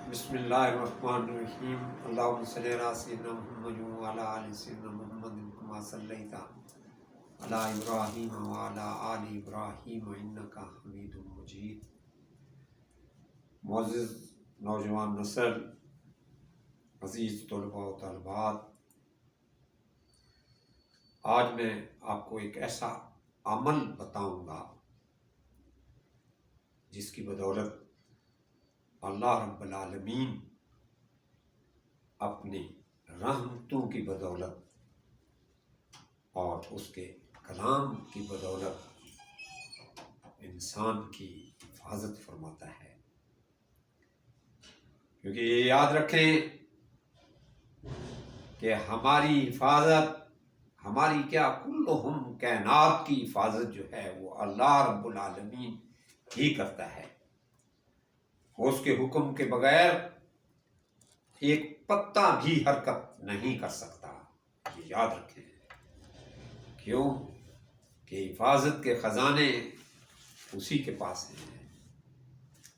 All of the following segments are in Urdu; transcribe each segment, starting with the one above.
بسم اللہ الرحمن الرحیم اللہم صلی علی سیدنا محمد وعلی آل سیدنا محمد کما صلیت علی ابراہیم وعلی آل ابراہیم انک حمید مجید۔ معزز نوجوان نسل، عزیز طلباء و طالبات، آج میں آپ کو ایک ایسا عمل بتاؤں گا جس کی بدولت اللہ رب العالمین اپنی رحمتوں کی بدولت اور اس کے کلام کی بدولت انسان کی حفاظت فرماتا ہے۔ کیونکہ یہ یاد رکھیں کہ ہماری حفاظت، ہماری کیا کلہم کائنات کی حفاظت جو ہے وہ اللہ رب العالمین ہی کرتا ہے۔ اس کے حکم کے بغیر ایک پتا بھی حرکت نہیں کر سکتا، یہ یاد رکھیں۔ کیوں کہ حفاظت کے خزانے اسی کے پاس ہیں،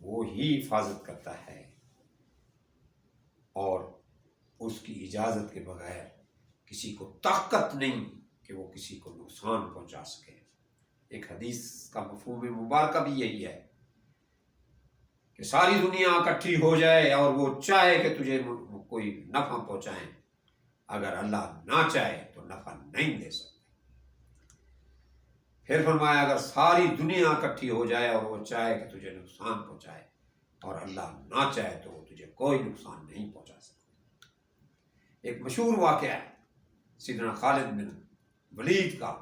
وہ ہی حفاظت کرتا ہے اور اس کی اجازت کے بغیر کسی کو طاقت نہیں کہ وہ کسی کو نقصان پہنچا سکے۔ ایک حدیث کا مفہوم مبارکہ بھی یہی ہے کہ ساری دنیا اکٹھی ہو جائے اور وہ چاہے کہ تجھے کوئی نفع پہنچائیں، اگر اللہ نہ چاہے تو نفع نہیں دے سکتے۔ پھر فرمایا اگر ساری دنیا اکٹھی ہو جائے اور وہ چاہے کہ تجھے نقصان پہنچائے اور اللہ نہ چاہے تو وہ تجھے کوئی نقصان نہیں پہنچا سکتے۔ ایک مشہور واقعہ ہے سیدنا خالد بن ولید کا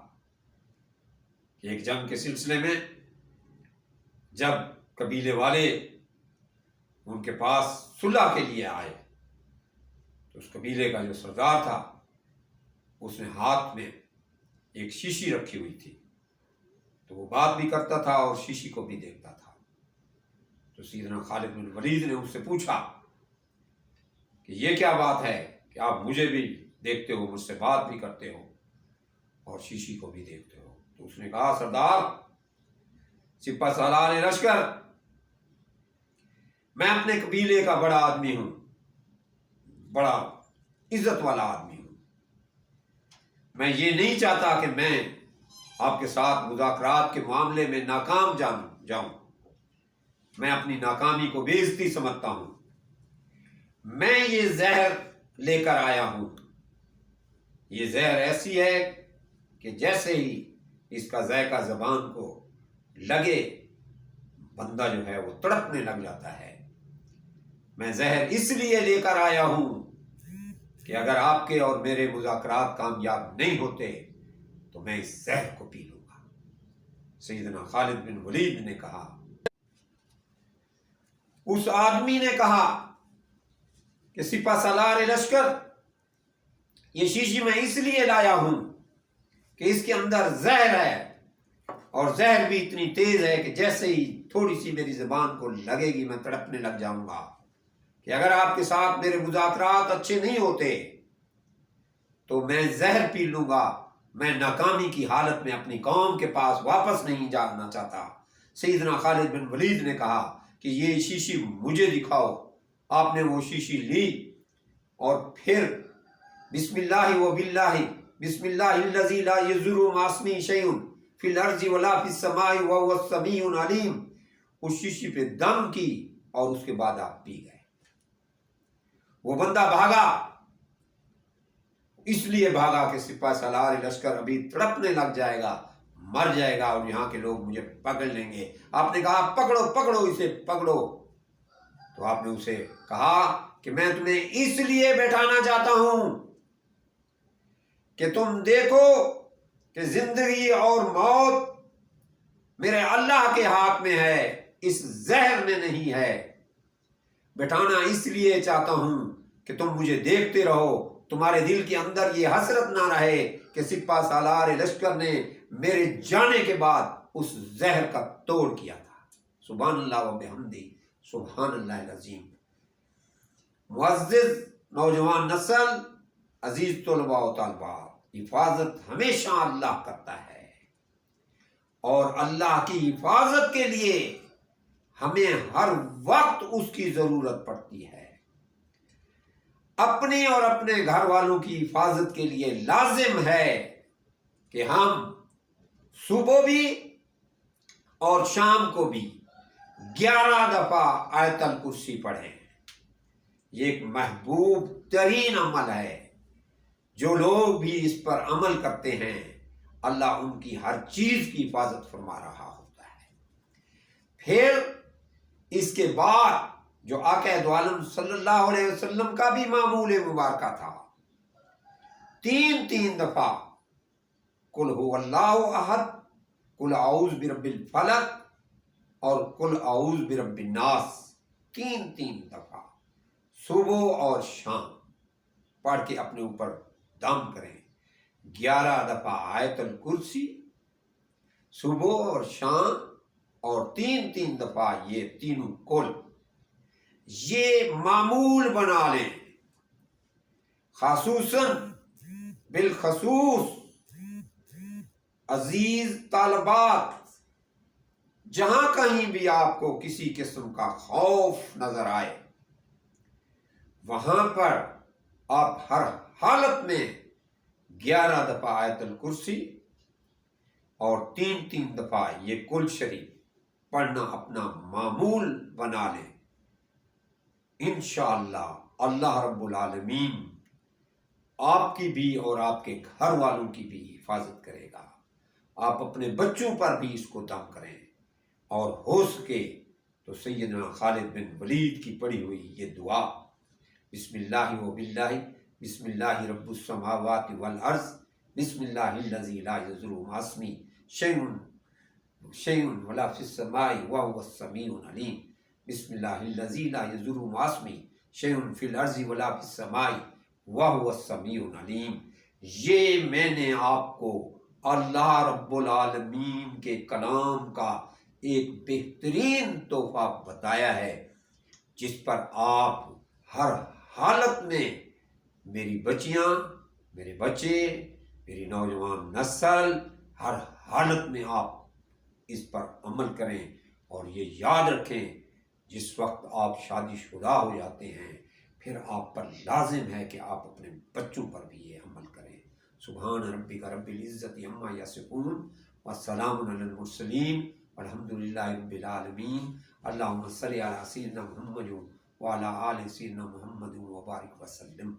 کہ ایک جنگ کے سلسلے میں جب قبیلے والے ان کے پاس صلح کے لیے آئے تو اس قبیلے کا جو سردار تھا اس نے ہاتھ میں ایک شیشی رکھی ہوئی تھی، تو وہ بات بھی کرتا تھا اور شیشی کو بھی دیکھتا تھا۔ تو سیدنا خالد بن ولید نے اس سے پوچھا کہ یہ کیا بات ہے کہ آپ مجھے بھی دیکھتے ہو، مجھ سے بات بھی کرتے ہو اور شیشی کو بھی دیکھتے ہو؟ تو اس نے کہا سردار، سپہ سالار لشکر، میں اپنے قبیلے کا بڑا آدمی ہوں، بڑا عزت والا آدمی ہوں، میں یہ نہیں چاہتا کہ میں آپ کے ساتھ مذاکرات کے معاملے میں ناکام جاؤں، میں اپنی ناکامی کو بے عزتی سمجھتا ہوں، میں یہ زہر لے کر آیا ہوں۔ یہ زہر ایسی ہے کہ جیسے ہی اس کا ذائقہ زبان کو لگے بندہ جو ہے وہ تڑپنے لگ جاتا ہے۔ میں زہر اس لیے لے کر آیا ہوں کہ اگر آپ کے اور میرے مذاکرات کامیاب نہیں ہوتے تو میں اس زہر کو پی لوں گا۔ سیدنا خالد بن ولید نے کہا، اس آدمی نے کہا کہ سپہ سالار لشکر، یہ شیشی میں اس لیے لایا ہوں کہ اس کے اندر زہر ہے، اور زہر بھی اتنی تیز ہے کہ جیسے ہی تھوڑی سی میری زبان کو لگے گی میں تڑپنے لگ جاؤں گا کہ اگر آپ کے ساتھ میرے مذاکرات اچھے نہیں ہوتے تو میں زہر پی لوں گا، میں ناکامی کی حالت میں اپنی قوم کے پاس واپس نہیں جانا چاہتا۔ سیدنا خالد بن ولید نے کہا کہ یہ شیشی مجھے دکھاؤ۔ آپ نے وہ شیشی لی اور پھر بسم اللہ و باللہ، بسم اللہ الذی لا یضر مع اسمہ شیء فی الارض ولا فی السماء وهو السمیع العلیم، اس شیشی پہ دم کی اور اس کے بعد آپ پی گئے۔ وہ بندہ بھاگا، اس لیے بھاگا کہ سپہ سالار لشکر ابھی تڑپنے لگ جائے گا، مر جائے گا اور یہاں کے لوگ مجھے پکڑ لیں گے۔ آپ نے کہا پکڑو پکڑو اسے پکڑو۔ تو آپ نے اسے کہا کہ میں تمہیں اس لیے بیٹھانا چاہتا ہوں کہ تم دیکھو کہ زندگی اور موت میرے اللہ کے ہاتھ میں ہے، اس زہر میں نہیں ہے۔ بٹھانا اس لیے چاہتا ہوں کہ تم مجھے دیکھتے رہو، تمہارے دل کے اندر یہ حسرت نہ رہے کہ سپہ سالار لشکر نے میرے جانے کے بعد اس زہر کا توڑ کیا تھا۔ سبحان اللہ و بحمدہ، سبحان اللہ العظیم۔ معزز نوجوان نسل، عزیز طلباء و طالبات، حفاظت ہمیشہ اللہ کرتا ہے، اور اللہ کی حفاظت کے لیے ہمیں ہر وقت اس کی ضرورت پڑتی ہے۔ اپنے اور اپنے گھر والوں کی حفاظت کے لیے لازم ہے کہ ہم صبح بھی اور شام کو بھی 11 دفعہ آیت الکرسی پڑھیں۔ یہ ایک محبوب ترین عمل ہے، جو لوگ بھی اس پر عمل کرتے ہیں اللہ ان کی ہر چیز کی حفاظت فرما رہا ہوتا ہے۔ پھر اس کے بعد جو آقا دو عالم صلی اللہ علیہ وسلم کا بھی معمول مبارکہ تھا، 3 دفعہ قل هو اللہ احد، قل اعوذ برب الفلق اور قل اعوذ برب الناس، 3 دفعہ صبح اور شام پڑھ کے اپنے اوپر دم کریں۔ 11 دفعہ آیت الکرسی صبح اور شام، اور 3 دفعہ یہ تینوں کل، یہ معمول بنا لیں۔ خصوصاً بالخصوص عزیز طالبات، جہاں کہیں بھی آپ کو کسی قسم کا خوف نظر آئے، وہاں پر آپ ہر حالت میں 11 دفعہ آیت الکرسی اور 3 دفعہ یہ کل شریف پڑھنا اپنا معمول بنا لیں۔ انشاءاللہ اللہ رب العالمین آپ کی بھی اور آپ کے گھر والوں کی بھی حفاظت کرے گا۔ آپ اپنے بچوں پر بھی اس کو دم کریں، اور ہو سکے تو سیدنا خالد بن ولید کی پڑھی ہوئی یہ دعا، بسم اللہ و باللہ، بسم اللہ رب السماوات والارض، بسم اللہ الذی لا یضر مع اسمہ شیء ولا فی السماء وهو السمیع العلیم، بسم اللہ الذی لا یضر مع اسمہ شیء فی الارض ولا فی السماء وهو السمیع العلیم۔ یہ میں نے آپ کو اللہ رب العالمین کے کلام کا ایک بہترین تحفہ بتایا ہے، جس پر آپ ہر حالت میں، میری بچیاں، میرے بچے، میری نوجوان نسل، ہر حالت میں آپ اس پر عمل کریں، اور یہ یاد رکھیں جس وقت آپ شادی شدہ ہو جاتے ہیں پھر آپ پر لازم ہے کہ آپ اپنے بچوں پر بھی یہ عمل کریں۔ سبحان ربک رب العزت عما یصفون والسلام علی المرسلین والحمد للہ رب العالمین۔ اللہم صلی علی سیدنا محمد وعلی آل سیدنا محمد وبارک وسلم۔